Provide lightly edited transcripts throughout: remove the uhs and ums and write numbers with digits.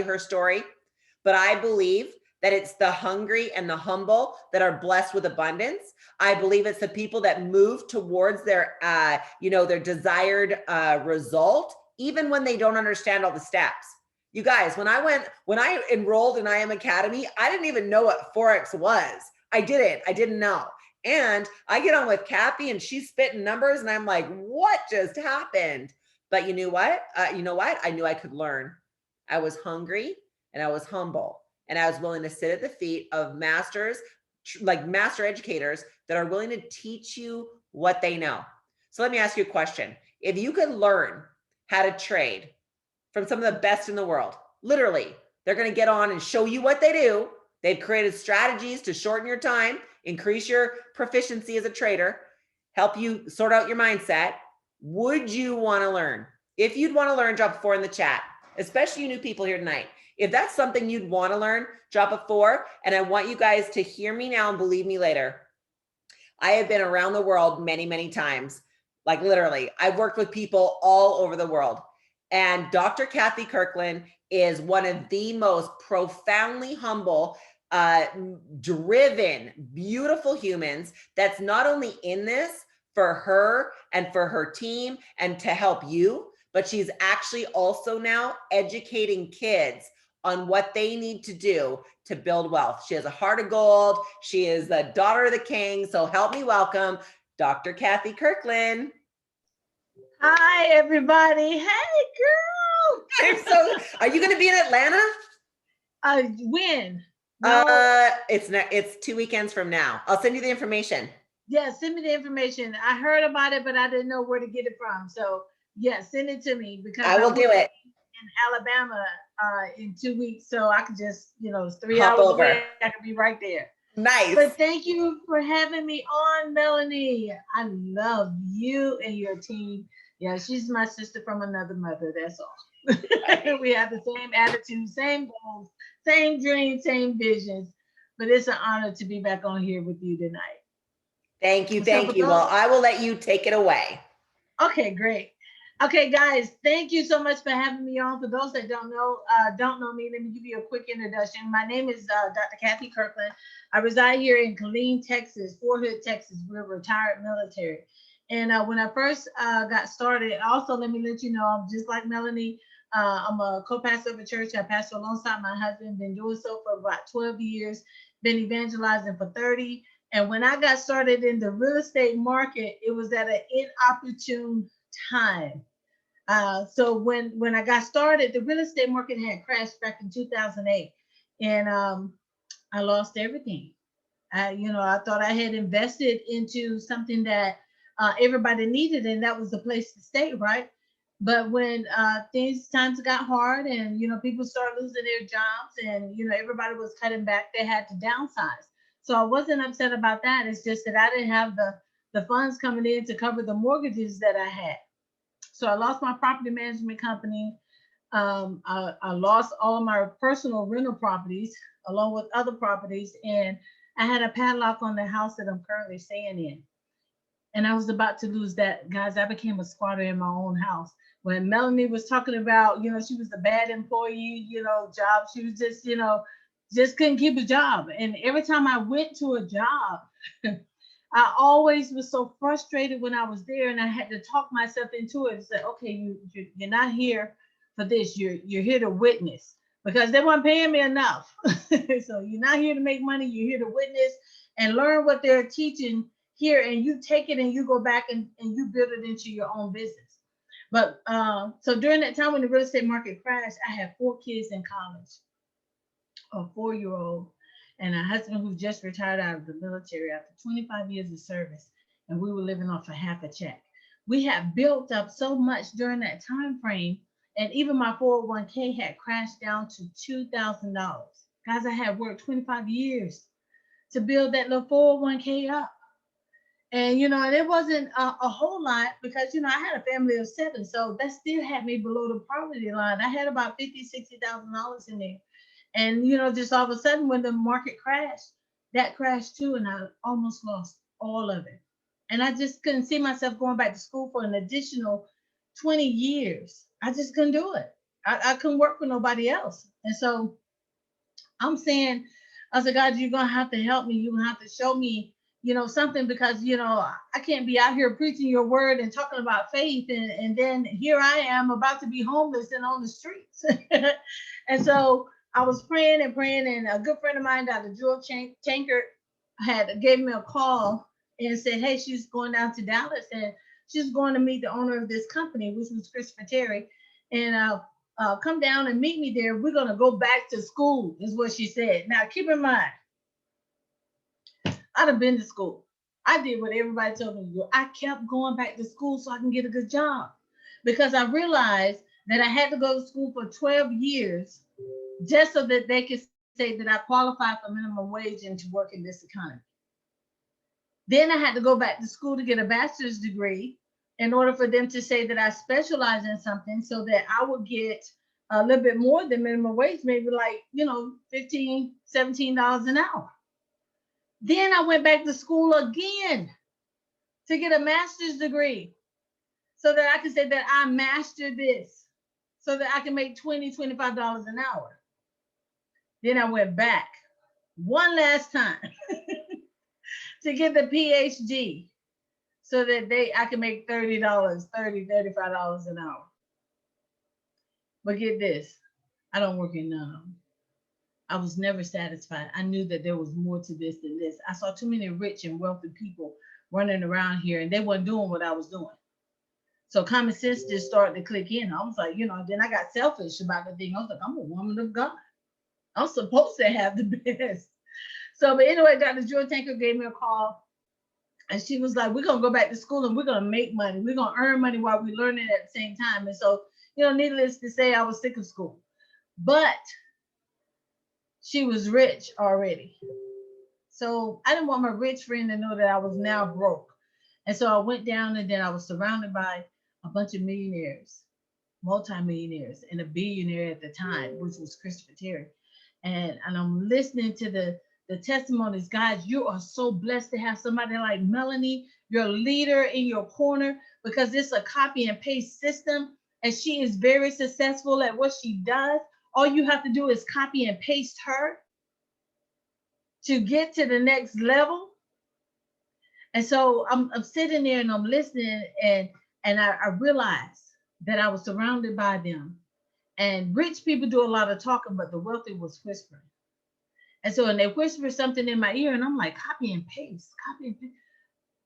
her story, but I believe that it's the hungry and the humble that are blessed with abundance. I believe it's the people that move towards their, their desired result, even when they don't understand all the steps. You guys, when I enrolled in IM Academy, I didn't even know what Forex was. I didn't know. And I get on with Kathy and she's spitting numbers and I'm like, what just happened? But you know what? I knew I could learn. I was hungry and I was humble and I was willing to sit at the feet of masters, like master educators that are willing to teach you what they know. So let me ask you a question. If you could learn how to trade from some of the best in the world, literally, they're going to get on and show you what they do. They've created strategies to shorten your time, increase your proficiency as a trader, help you sort out your mindset. Would you want to learn? If you'd want to learn, drop a 4 in the chat, especially you new people here tonight. If that's something you'd want to learn, drop a 4. And I want you guys to hear me now and believe me later. I have been around the world many, many times. Like literally, I've worked with people all over the world. And Dr. Kathy Kirkland is one of the most profoundly humble, driven, beautiful humans that's not only in this for her and for her team and to help you, but she's actually also now educating kids on what they need to do to build wealth. She has a heart of gold. She is the daughter of the king. So help me welcome Dr. Kathy Kirkland. Hi, everybody. Hey, girl. Are you going to be in Atlanta? When? No. It's 2 weekends from now. I'll send you the information. Yeah, send me the information. I heard about it, but I didn't know where to get it from. So yeah, send it to me because I will do it in Alabama in 2 weeks. So I could just, it's 3 hop hours over. away. I could be right there. Nice. But thank you for having me on, Melanie. I love you and your team. Yeah, she's my sister from another mother. That's all. We have the same attitude, same goals, same dreams, same visions. But it's an honor to be back on here with you tonight. Thank you. Well, I will let you take it away. Okay, great. Okay, guys, thank you so much for having me on. For those that don't know me, let me give you a quick introduction. My name is Dr. Kathy Kirkland. I reside here in Killeen, Texas, Fort Hood, Texas. We're retired military. And when I first got started, also let me let you know, I'm just like Melanie. I'm a co-pastor of a church. I pastor alongside my husband. Been doing so for about 12 years. Been evangelizing for 30. And when I got started in the real estate market, it was at an inopportune time. So when I got started, the real estate market had crashed back in 2008, and I lost everything. I thought I had invested into something that everybody needed, and that was the place to stay, right? But when times got hard, and people started losing their jobs, and everybody was cutting back, they had to downsize. So I wasn't upset about that. It's just that I didn't have the funds coming in to cover the mortgages that I had. So I lost my property management company. I lost all my personal rental properties along with other properties. And I had a padlock on the house that I'm currently staying in. And I was about to lose that. Guys, I became a squatter in my own house. When Melanie was talking about, she was a bad employee, job. She was just couldn't keep a job. And every time I went to a job, I always was so frustrated when I was there, and I had to talk myself into it and say, okay, you're not here for this. You're here to witness, because they weren't paying me enough. So you're not here to make money. You're here to witness and learn what they're teaching here, and you take it and you go back and you build it into your own business. But so during that time when the real estate market crashed, I had 4 kids in college, a 4-year-old, and a husband who just retired out of the military after 25 years of service, and we were living off a half a check. We had built up so much during that time frame, and even my 401k had crashed down to $2,000. Guys, I had worked 25 years to build that little 401k up. And, and it wasn't a whole lot because, I had a family of 7, so that still had me below the poverty line. I had about $50,000-$60,000 in there. And, just all of a sudden when the market crashed, that crashed too. And I almost lost all of it. And I just couldn't see myself going back to school for an additional 20 years. I just couldn't do it. I couldn't work for nobody else. And so I'm saying, I said, God, you're going to have to help me. You're going to have to show me, something, because, I can't be out here preaching your word and talking about faith. And then here I am about to be homeless and on the streets. And so I was praying and praying. And a good friend of mine, Dr. Jewel Tankard, gave me a call and said, hey, she's going down to Dallas and she's going to meet the owner of this company, which was Christopher Terry. And come down and meet me there. We're going to go back to school, is what she said. Now, keep in mind, I'd have been to school. I did what everybody told me to do. I kept going back to school so I can get a good job, because I realized that I had to go to school for 12 years just so that they could say that I qualified for minimum wage and to work in this economy. Then I had to go back to school to get a bachelor's degree in order for them to say that I specialize in something, so that I would get a little bit more than minimum wage, maybe like, $15, $17 an hour. Then I went back to school again to get a master's degree so that I could say that I mastered this, so that I can make $20, $25 an hour. Then I went back one last time to get the PhD so that I can make $30, $35 an hour. But get this, I don't work in none of them. I was never satisfied. I knew that there was more to this than this. I saw too many rich and wealthy people running around here, and they weren't doing what I was doing. So common sense just started to click in. I was like, then I got selfish about the thing. I was like, I'm a woman of God. I'm supposed to have the best. So, but anyway, Dr. Jewel Tanker gave me a call, and she was like, we're going to go back to school and we're going to make money. We're going to earn money while we're learning at the same time. And so, needless to say, I was sick of school. But she was rich already. So I didn't want my rich friend to know that I was now broke. And so I went down, and then I was surrounded by a bunch of millionaires, multimillionaires, and a billionaire at the time, which was Christopher Terry. And I'm listening to the testimonies. Guys, you are so blessed to have somebody like Melanie, your leader, in your corner, because it's a copy and paste system, and she is very successful at what she does. All you have to do is copy and paste her to get to the next level. And so I'm sitting there and I'm listening, and I realized that I was surrounded by them. And rich people do a lot of talking, but the wealthy was whispering. And so, and they whisper something in my ear, and I'm like, copy and paste, copy and paste.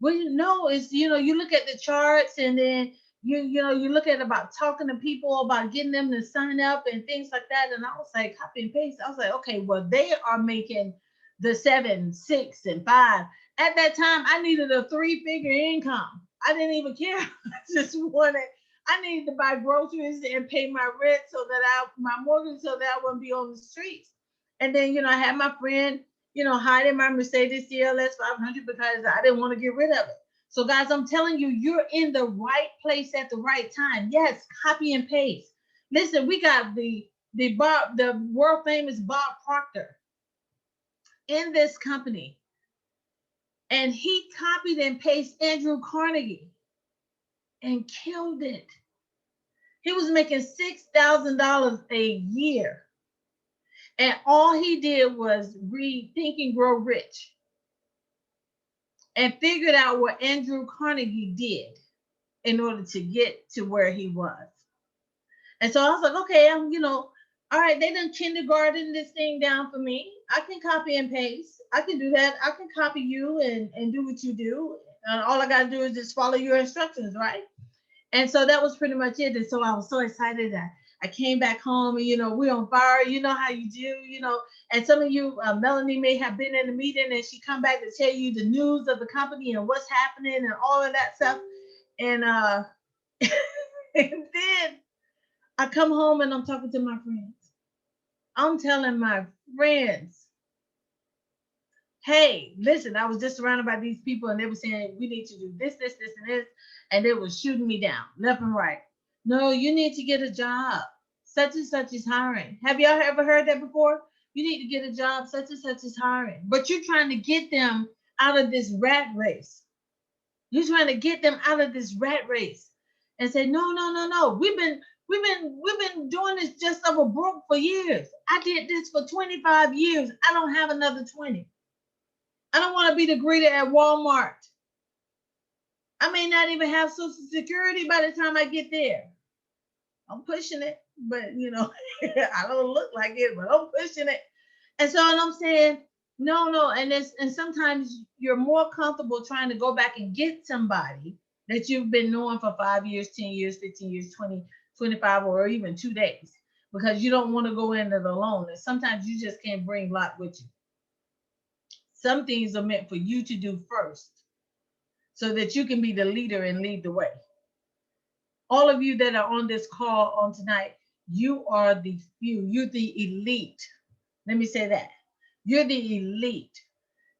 Well, it's, you look at the charts, and then you look at about talking to people about getting them to sign up and things like that. And I was like, copy and paste. I was like, okay, well, they are making the 7, 6, and 5. At that time, I needed a 3-figure income. I didn't even care. I needed to buy groceries and pay my rent, my mortgage, so that I wouldn't be on the streets. And then, I had my friend, hiding my Mercedes CLS 500 because I didn't want to get rid of it. So guys, I'm telling you, you're in the right place at the right time. Yes, copy and paste. Listen, we got the world famous Bob Proctor in this company. And he copied and pasted Andrew Carnegie and killed it. He was making $6,000 a year. And all he did was read Think and Grow Rich and figured out what Andrew Carnegie did in order to get to where he was. And so I was like, okay, all right, they done kindergarten this thing down for me. I can copy and paste. I can do that. I can copy you and do what you do. And all I got to do is just follow your instructions, right? And so that was pretty much it. And so I was so excited that I came back home, and, we're on fire. You know how you do, and some of you, Melanie may have been in a meeting, and she come back to tell you the news of the company and what's happening and all of that stuff. And, and then I come home and I'm talking to my friends. I'm telling my friends, hey, listen, I was just surrounded by these people, and they were saying, we need to do this, this, this, and this. And they were shooting me down left and right. No, you need to get a job. Such and such is hiring. Have y'all ever heard that before? You need to get a job. Such and such is hiring. But you're trying to get them out of this rat race. You're trying to get them out of this rat race and say, no. We've been doing this just over broke for years. I did this for 25 years. I don't have another 20. I don't want to be the greeter at Walmart. I may not even have Social Security by the time I get there. I'm pushing it, but I don't look like it, but I'm pushing it. And so and I'm saying, no, and sometimes you're more comfortable trying to go back and get somebody that you've been knowing for 5 years, 10 years, 15 years, 20, 25, or even 2 days, because you don't want to go in it alone. And sometimes you just can't bring Lot with you. Some things are meant for you to do first so that you can be the leader and lead the way. All of you that are on this call on tonight, you are the few, you're the elite. Let me say that. You're the elite.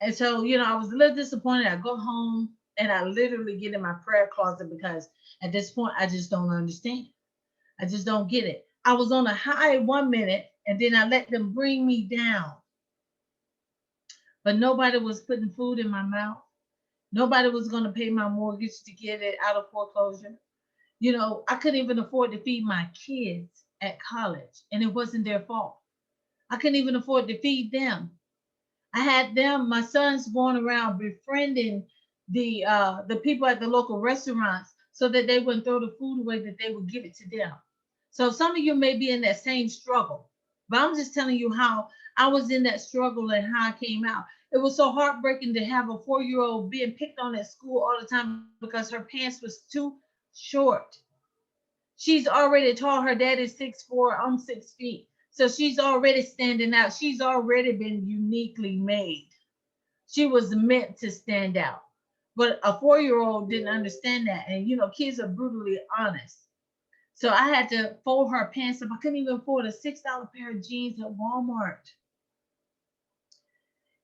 And so, I was a little disappointed. I go home and I literally get in my prayer closet because at this point, I just don't understand. I just don't get it. I was on a high 1 minute and then I let them bring me down. But nobody was putting food in my mouth. Nobody was going to pay my mortgage to get it out of foreclosure. I couldn't even afford to feed my kids at college, and it wasn't their fault. I couldn't even afford to feed them. I had my sons going around befriending the people at the local restaurants so that they wouldn't throw the food away, that they would give it to them. So some of you may be in that same struggle, but I'm just telling you how I was in that struggle and how I came out. It was so heartbreaking to have a 4-year-old being picked on at school all the time because her pants was too short. She's already tall. Her dad is 6'4", I'm 6 feet. So she's already standing out. She's already been uniquely made. She was meant to stand out. But a 4-year-old didn't understand that. And, kids are brutally honest. So I had to fold her pants up. I couldn't even afford a $6 pair of jeans at Walmart.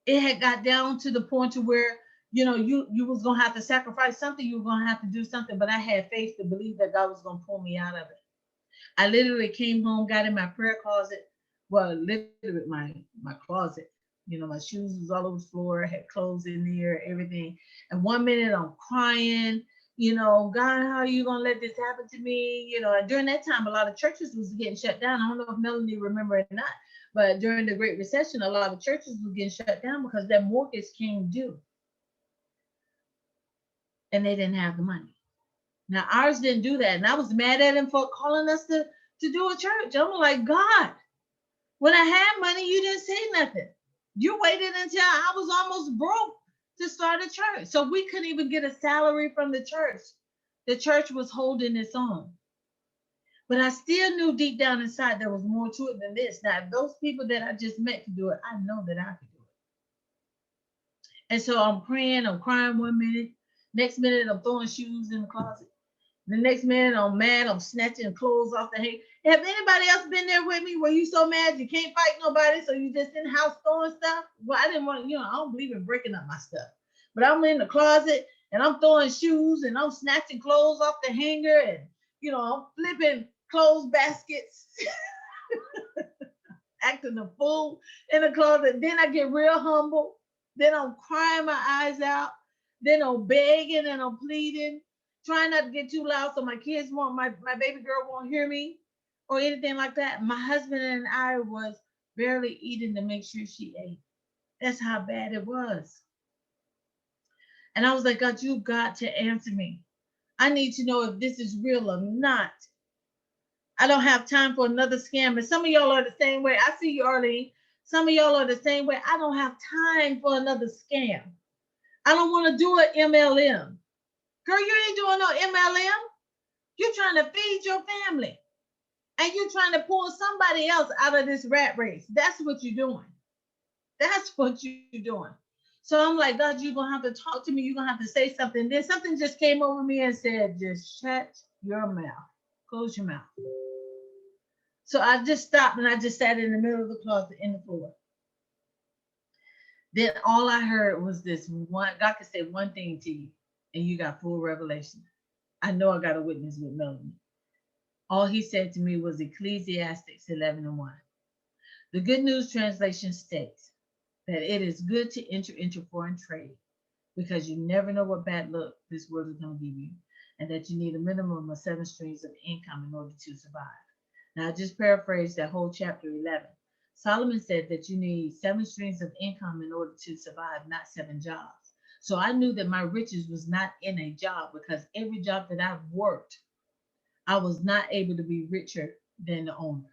It had got down to the point to where, you was going to have to sacrifice something. You were going to have to do something. But I had faith to believe that God was going to pull me out of it. I literally came home, got in my prayer closet. Well, literally my closet. My shoes was all over the floor, had clothes in there, everything. And 1 minute I'm crying, God, how are you gonna let this happen to me? And during that time, a lot of churches was getting shut down. I don't know if Melanie remember it or not, but during the Great Recession, a lot of churches were getting shut down because their mortgage came due. And they didn't have the money. Now ours didn't do that. And I was mad at him for calling us to do a church. I'm like, God, when I had money, you didn't say nothing. You waited until I was almost broke to start a church. So we couldn't even get a salary from the church. The church was holding its own. But I still knew deep down inside there was more to it than this. Now, if those people that I just met could do it, I know that I could do it. And so I'm praying, I'm crying 1 minute. Next minute, I'm throwing shoes in the closet. The next minute, I'm mad, I'm snatching clothes off the hanger. Have anybody else been there with me where you so mad you can't fight nobody, so you just in the house throwing stuff? Well, I didn't want to, I don't believe in breaking up my stuff. But I'm in the closet and I'm throwing shoes and I'm snatching clothes off the hanger and, I'm flipping clothes baskets, acting a fool in the closet. Then I get real humble. Then I'm crying my eyes out. Then I'm begging and I'm pleading, trying not to get too loud so my kids won't, my baby girl won't hear me or anything like that. My husband and I was barely eating to make sure she ate. That's how bad it was. And I was like, God, you got to answer me. I need to know if this is real or not. I don't have time for another scam. And some of y'all are the same way. I see you, Arlene. Some of y'all are the same way. I don't have time for another scam. I don't want to do an MLM. Girl, you ain't doing no MLM. You're trying to feed your family. And you're trying to pull somebody else out of this rat race. That's what you're doing. That's what you're doing. So I'm like, God, you're going to have to talk to me. You're going to have to say something. Then something just came over me and said, just shut your mouth. Close your mouth. So I just stopped and I just sat in the middle of the closet in the floor. Then all I heard was this one. God could say one thing to you and you got full revelation. I know I got a witness with Melanie. All he said to me was Ecclesiastes 11:1. The Good News Translation states that it is good to enter into foreign trade because you never know what bad luck this world is going to give you. and that you need a minimum of 7 streams of income in order to survive. Now, I just paraphrased that whole chapter 11. Solomon said that you need 7 streams of income in order to survive, not 7 jobs. So I knew that my riches was not in a job, because every job that I've worked, I was not able to be richer than the owner.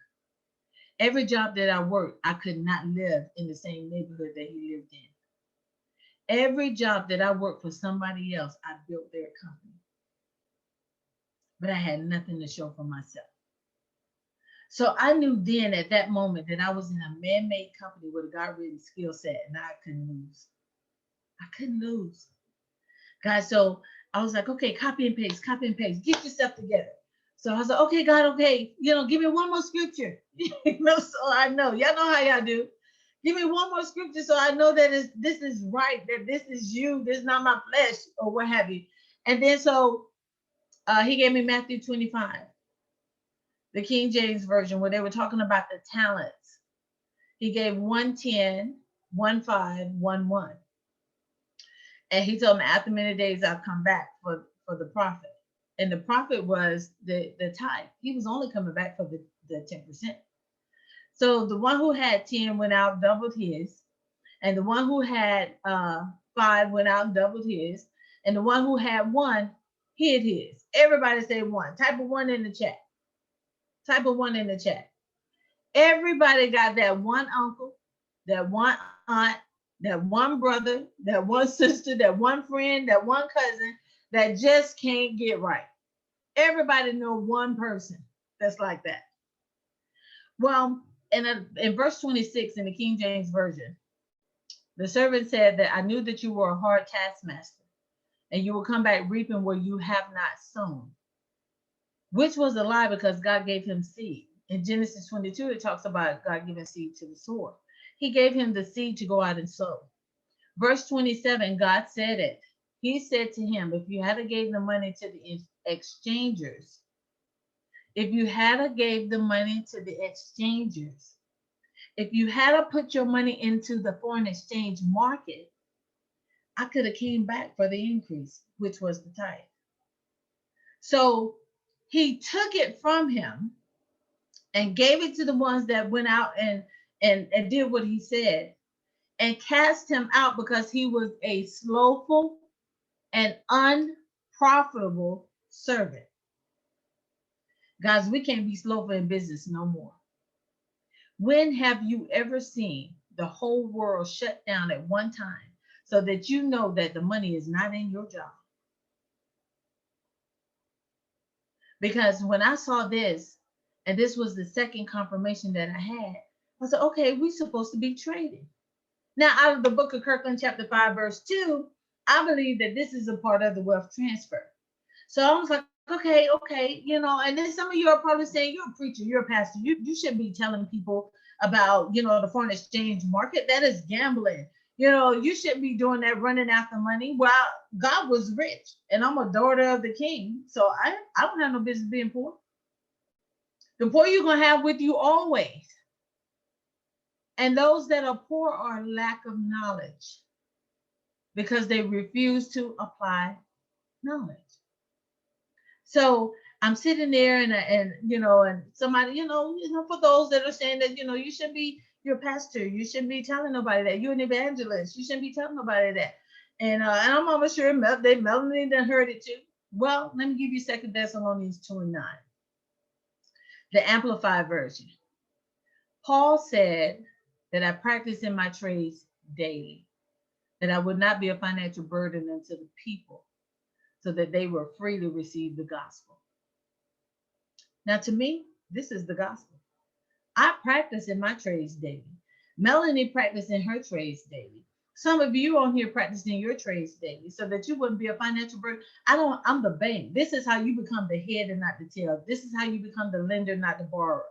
Every job that I worked, I could not live in the same neighborhood that he lived in. Every job that I worked for somebody else, I built their company. But I had nothing to show for myself. So I knew then at that moment that I was in a man-made company with a God-written skill set, and I couldn't lose. I couldn't lose. Guys, so I was like, okay, copy and paste, get yourself together. So I was like, okay, God, okay, give me one more scripture. So I know, y'all know how y'all do. Give me one more scripture so I know that this is right, that this is you, this is not my flesh, or what have you. And then so he gave me Matthew 25, the King James Version, where they were talking about the talents. He gave 1:10, 1:5, 1:1. And he told me after many days I'll come back for the prophet. And the prophet was the tithe. He was only coming back for the 10%. So the one who had 10 went out, doubled his. And the one who had 5 went out and doubled his. And the one who had 1 hid his. Everybody say 1. Type of 1 in the chat. Type of 1 in the chat. Everybody got that one uncle, that one aunt, that one brother, that one sister, that one friend, that one cousin that just can't get right. Everybody know one person that's like that. Well, in verse 26 in the King James Version, the servant said that I knew that you were a hard taskmaster, and you will come back reaping where you have not sown, which was a lie, because God gave him seed. In Genesis 22, it talks about God giving seed to the sower. He gave him the seed to go out and sow. Verse 27, God said it. He said to him, if you had gave the money to the exchangers, if you had gave the money to the exchangers, if you had put your money into the foreign exchange market, I could have came back for the increase, which was the tithe. So he took it from him and gave it to the ones that went out and did what he said, and cast him out because he was a slothful and unprofitable servant. Guys, we can't be slothful in business no more. When have you ever seen the whole world shut down at one time so that you know that the money is not in your job? Because when I saw this, and this was the second confirmation that I had, I said, okay, we're supposed to be trading. Now, out of the book of Kirkland, chapter 5, verse 2, I believe that this is a part of the wealth transfer. So I was like, okay, and then some of you are probably saying, you're a preacher, you're a pastor, you shouldn't be telling people about, the foreign exchange market. That is gambling. You shouldn't be doing that, running after money. Well, God was rich, and I'm a daughter of the king, so I don't have no business being poor. The poor you're going to have with you always. And those that are poor are lack of knowledge, because they refuse to apply knowledge. So I'm sitting there and somebody, for those that are saying that, you shouldn't be your pastor, you shouldn't be telling nobody that, you're an evangelist, you shouldn't be telling nobody that. And I'm almost sure Melanie done heard it too. Well, let me give you 2 Thessalonians 2:9, the Amplified Version. Paul said that I practice in my trades daily, that I would not be a financial burden unto the people, so that they will freely receive the gospel. Now, to me, this is the gospel. I practice in my trades daily. Melanie practiced in her trades daily. Some of you on here practicing your trades daily, so that you wouldn't be a financial burden. I'm the bank. This is how you become the head and not the tail. This is how you become the lender, not the borrower.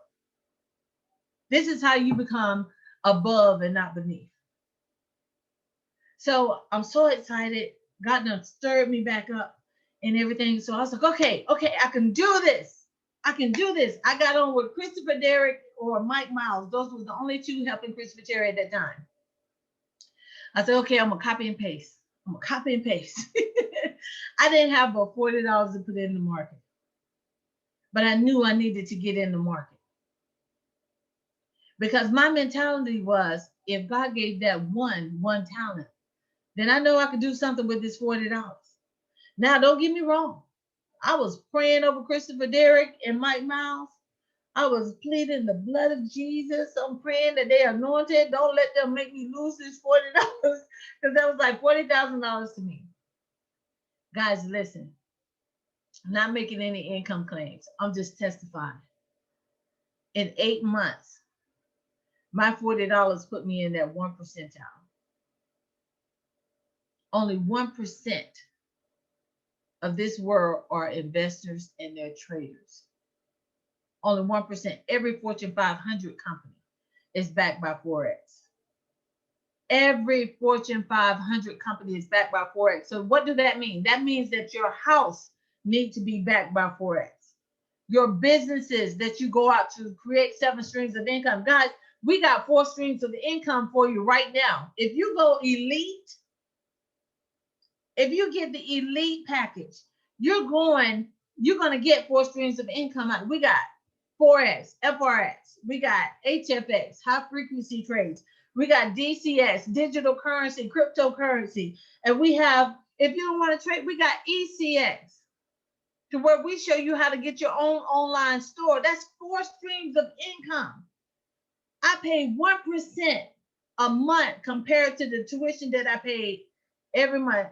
This is how you become above and not beneath. So I'm so excited. God done stirred me back up and everything. So I was like, okay, I can do this. I got on with Christopher Derrick or Mike Miles. Those were the only two helping Christopher Terry at that time. I said, okay, I'm going to copy and paste. I'm gonna copy and paste. I didn't have but $40 to put in the market, but I knew I needed to get in the market because my mentality was, if God gave that one talent, then I know I could do something with this $40. Now, don't get me wrong. I was praying over Christopher Derrick and Mike Miles. I was pleading the blood of Jesus. I'm praying that they are anointed. Don't let them make me lose this $40 because that was like $40,000 to me. Guys, listen, I'm not making any income claims. I'm just testifying. In 8 months, my $40 put me in that 1 percentile. Only 1% of this world are investors and they're traders. Only 1%. Every Fortune 500 company is backed by Forex. Every Fortune 500 company is backed by Forex. So what does that mean? That means that your house needs to be backed by Forex. Your businesses that you go out to create 7 streams of income. Guys, we got 4 streams of income for you right now. If you go elite, if you get the elite package, you're going to get 4 streams of income out. We got Forex, FRX, we got HFX, high frequency trades, we got DCS, digital currency, cryptocurrency, and we have, if you don't want to trade, we got ECX, to where we show you how to get your own online store. That's 4 streams of income. I pay 1% a month compared to the tuition that I paid every month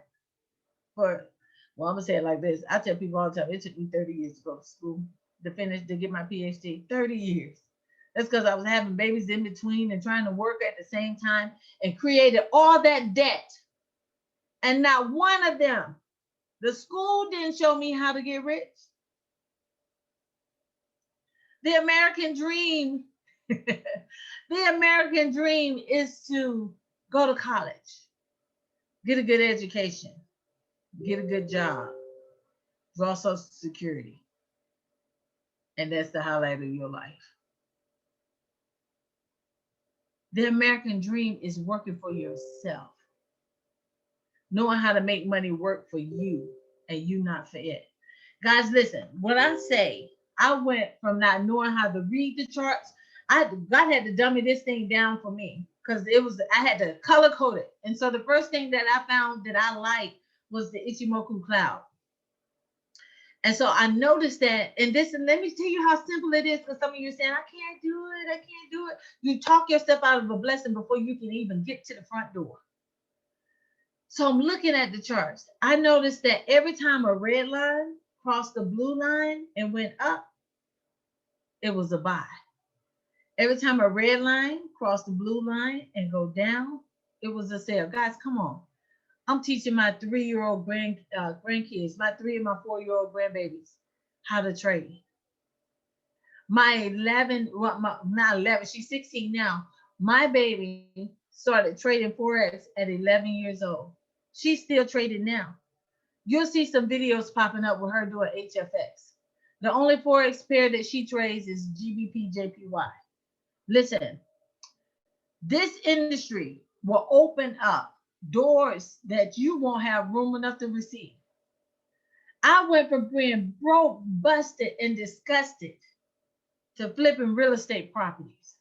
for, well, I'm gonna say it like this. I tell people all the time, it took me 30 years to go to school to finish, to get my PhD. 30 years. That's because I was having babies in between and trying to work at the same time and created all that debt. And not one of them, the school didn't show me how to get rich. The American dream, the American dream is to go to college, get a good education, get a good job, draw Social Security. And that's the highlight of your life. The American dream is working for yourself, knowing how to make money work for you and you not for it. Guys, listen, when I say I went from not knowing how to read the charts, God had to dummy this thing down for me because I had to color code it. And so the first thing that I found that I liked was the Ichimoku cloud. And so I noticed that, and let me tell you how simple it is, because some of you are saying, I can't do it, I can't do it. You talk yourself out of a blessing before you can even get to the front door. So I'm looking at the charts. I noticed that every time a red line crossed the blue line and went up, it was a buy. Every time a red line crossed the blue line and go down, it was a sell. Guys, come on. I'm teaching my 3-year-old grandkids, my 3 and my 4-year-old grandbabies, how to trade. My 11, well, not 11, she's 16 now. My baby started trading Forex at 11 years old. She's still trading now. You'll see some videos popping up with her doing HFX. The only Forex pair that she trades is GBP JPY. Listen, this industry will open up doors that you won't have room enough to receive. I went from being broke, busted, and disgusted to flipping real estate properties,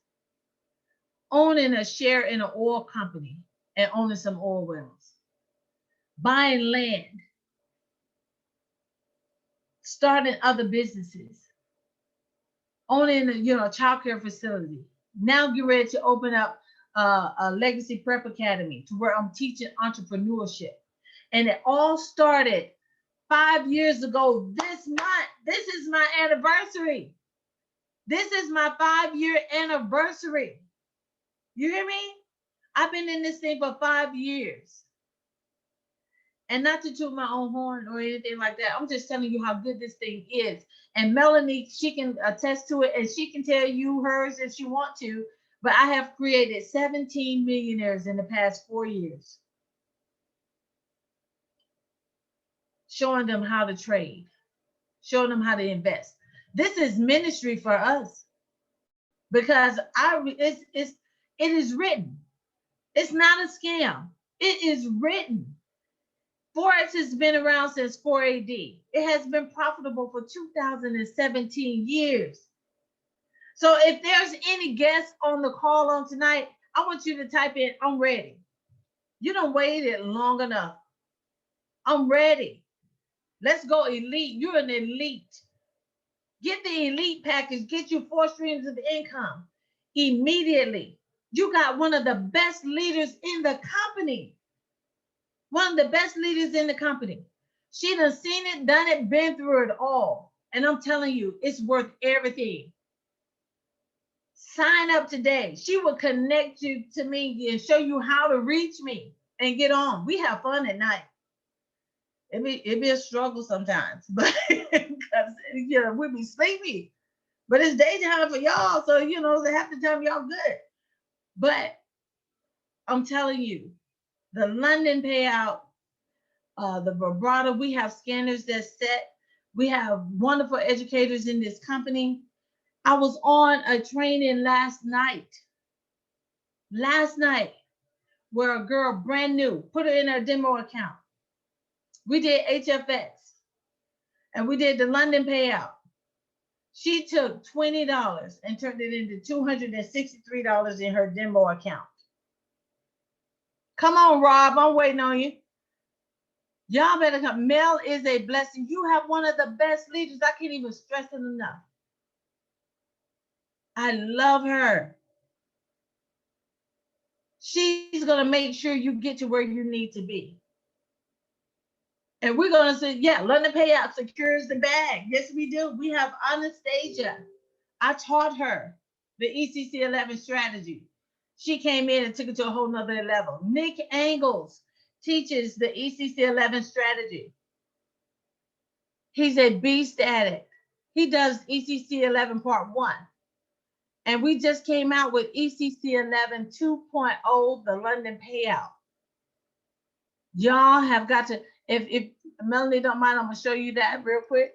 owning a share in an oil company and owning some oil wells, buying land, starting other businesses, owning a childcare facility. Now get ready to open up a legacy prep academy to where I'm teaching entrepreneurship. And it all started 5 years ago this month. This is my anniversary. This is my 5-year anniversary. You hear me? I've been in this thing for 5 years. And not to toot my own horn or anything like that. I'm just telling you how good this thing is. And Melanie, she can attest to it, and she can tell you hers if she wants to. But I have created 17 millionaires in the past 4 years, showing them how to trade, showing them how to invest. This is ministry for us because it is written. It's not a scam. It is written. Forex has been around since 4 AD. It has been profitable for 2017 years. So if there's any guests on the call on tonight, I want you to type in, I'm ready. You done waited long enough. I'm ready. Let's go elite. You're an elite. Get the elite package. Get you 4 streams of income immediately. You got one of the best leaders in the company. One of the best leaders in the company. She done seen it, done it, been through it all. And I'm telling you, it's worth everything. Sign up today. She will connect you to me and show you how to reach me and get on. We have fun at night. It be a struggle sometimes, but because we be sleepy. But it's daytime for y'all, so half the time y'all good. But I'm telling you, the London payout, the vibrato, we have scanners that's set. We have wonderful educators in this company. I was on a training last night, where a girl brand new, put her in her demo account. We did HFX and we did the London payout. She took $20 and turned it into $263 in her demo account. Come on, Rob, I'm waiting on you. Y'all better come. Mel is a blessing. You have one of the best leaders. I can't even stress it enough. I love her. She's going to make sure you get to where you need to be. And we're going to say, yeah, London Payout secures the bag. Yes, we do. We have Anastasia. I taught her the ECC 11 strategy. She came in and took it to a whole nother level. Nick Angles teaches the ECC 11 strategy. He's a beast at it. He does ECC 11 part 1. And we just came out with ECC 11 2.0, the London payout. Y'all have got to, if Melanie don't mind, I'm going to show you that real quick.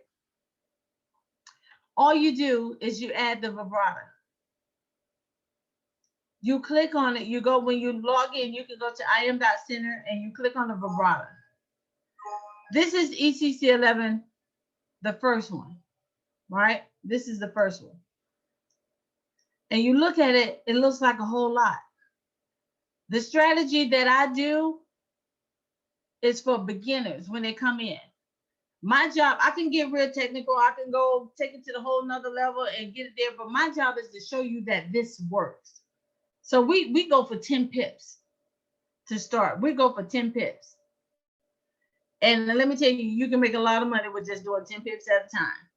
All you do is you add the vibrato. You click on it. You go, when you log in, you can go to im.center and you click on the vibrato. This is ECC 11, the first one, right? This is the first one. And you look at it, it looks like a whole lot. The strategy that I do is for beginners when they come in. My job, I can get real technical. I can go take it to the whole nother level and get it there. But my job is to show you that this works. So we go for 10 pips to start. We go for 10 pips. And let me tell you, you can make a lot of money with just doing 10 pips at a time.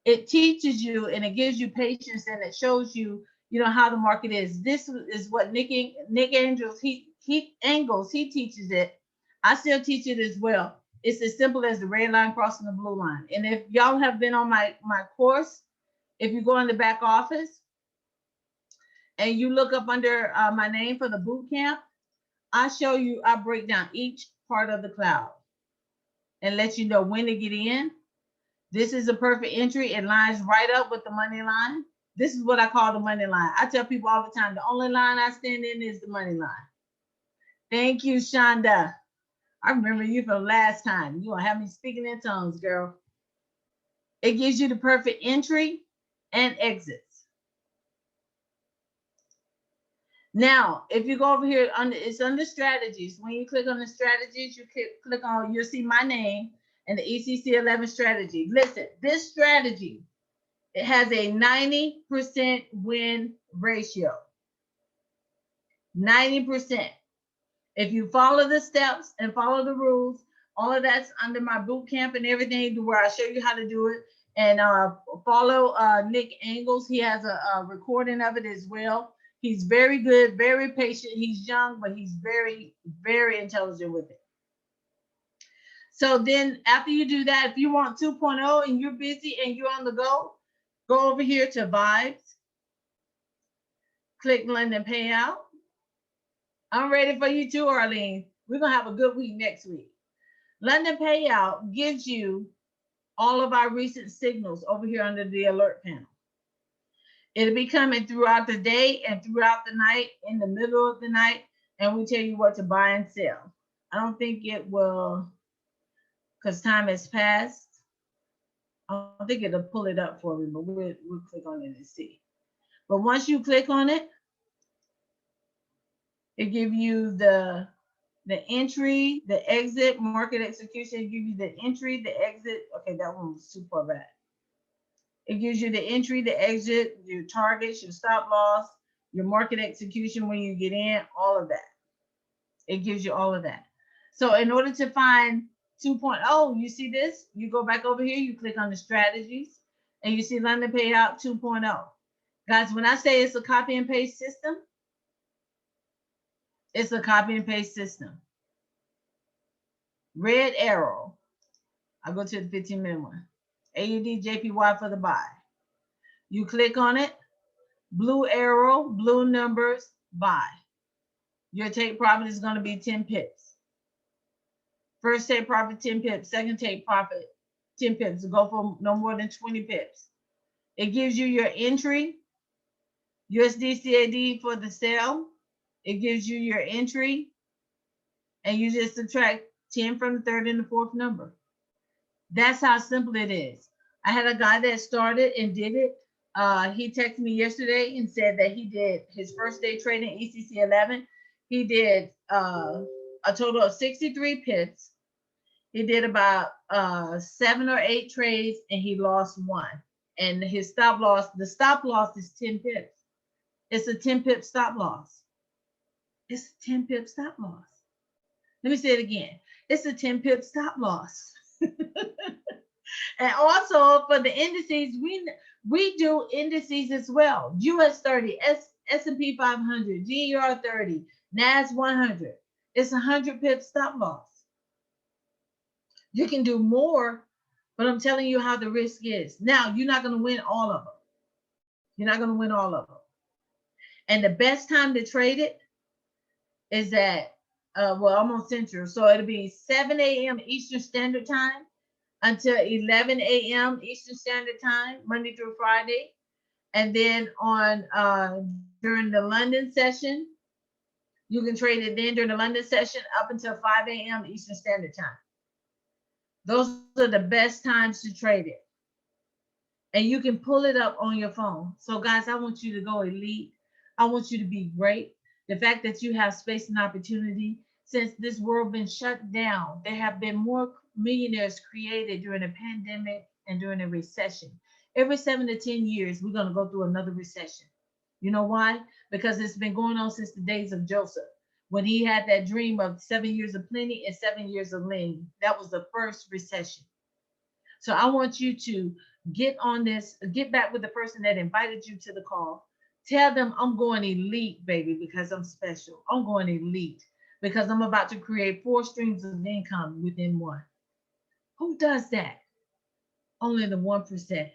It teaches you and it gives you patience and it shows you, how the market is. This is what Nick Angels, he teaches it. I still teach it as well. It's as simple as the red line crossing the blue line. And if y'all have been on my course, if you go in the back office and you look up under my name for the boot camp, I break down each part of the cloud and let you know when to get in. This is a perfect entry. It lines right up with the money line. This is what I call the money line. I tell people all the time, the only line I stand in is the money line. Thank you, Shonda. I remember you from last time. You gonna have me speaking in tongues, girl. It gives you the perfect entry and exits. Now, if you go over here, it's under strategies. When you click on the strategies, you click on, you'll see my name and the ECC 11 strategy. Listen, this strategy, it has a 90% win ratio. 90%. If you follow the steps and follow the rules, all of that's under my boot camp and everything, where I show you how to do it. And follow Nick Angles. He has a recording of it as well. He's very good, very patient. He's young, but he's very, very intelligent with it. So then after you do that, if you want 2.0 and you're busy and you're on the go over here to Vibes. Click London Payout. I'm ready for you too, Arlene. We're going to have a good week next week. London Payout gives you all of our recent signals over here under the alert panel. It'll be coming throughout the day and throughout the night, in the middle of the night, and we tell you what to buy and sell. I don't think it will because time has passed. I don't think it'll pull it up for me, but we'll click on it and see. But once you click on it, it gives you the entry, the exit, market execution. It gives you the entry, the exit. Okay, that one was too far back. It gives you the entry, the exit, your targets, your stop loss, your market execution when you get in, all of that. It gives you all of that. So in order to find 2.0, you see this? You go back over here, you click on the strategies, and you see London Payout 2.0. Guys, when I say it's a copy and paste system, it's a copy and paste system. Red arrow. I'll go to the 15-minute one. AUD JPY for the buy. You click on it. Blue arrow, blue numbers, buy. Your take profit is going to be 10 pips. First take profit, 10 pips. Second take profit, 10 pips. Go for no more than 20 pips. It gives you your entry, USD CAD for the sell. It gives you your entry, and you just subtract 10 from the third and the fourth number. That's how simple it is. I had a guy that started and did it. He texted me yesterday and said that he did his first day trading ECC 11. He did a total of 63 pips. He did about 7 or 8 trades, and he lost 1. And his stop loss, the stop loss is 10 pips. It's a 10 pip stop loss. It's a 10 pip stop loss. Let me say it again. It's a 10 pip stop loss. And also for the indices, we do indices as well. US 30, S&P 500, GER 30, NAS 100. It's 100 pip stop loss. You can do more, but I'm telling you how the risk is. Now, you're not going to win all of them. You're not going to win all of them. And the best time to trade it is at, I'm on Central. So it'll be 7 a.m. Eastern Standard Time until 11 a.m. Eastern Standard Time, Monday through Friday. And then on during the London session, you can trade it then during the London session up until 5 a.m. Eastern Standard Time. Those are the best times to trade it. And you can pull it up on your phone. So guys, I want you to go elite. I want you to be great. The fact that you have space and opportunity, since this world been shut down, there have been more millionaires created during a pandemic and during a recession. Every 7 to 10 years, we're going to go through another recession. You know why? Because it's been going on since the days of Joseph, when he had that dream of 7 years of plenty and 7 years of lean. That was the first recession. So I want you to get on this, get back with the person that invited you to the call. Tell them I'm going elite, baby, because I'm special. I'm going elite because I'm about to create 4 streams of income within one. Who does that? Only the 1%.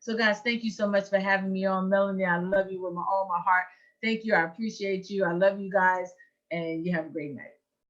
So guys, thank you so much for having me on. Melanie, I love you with all my heart. Thank you. I appreciate you. I love you guys, and you have a great night.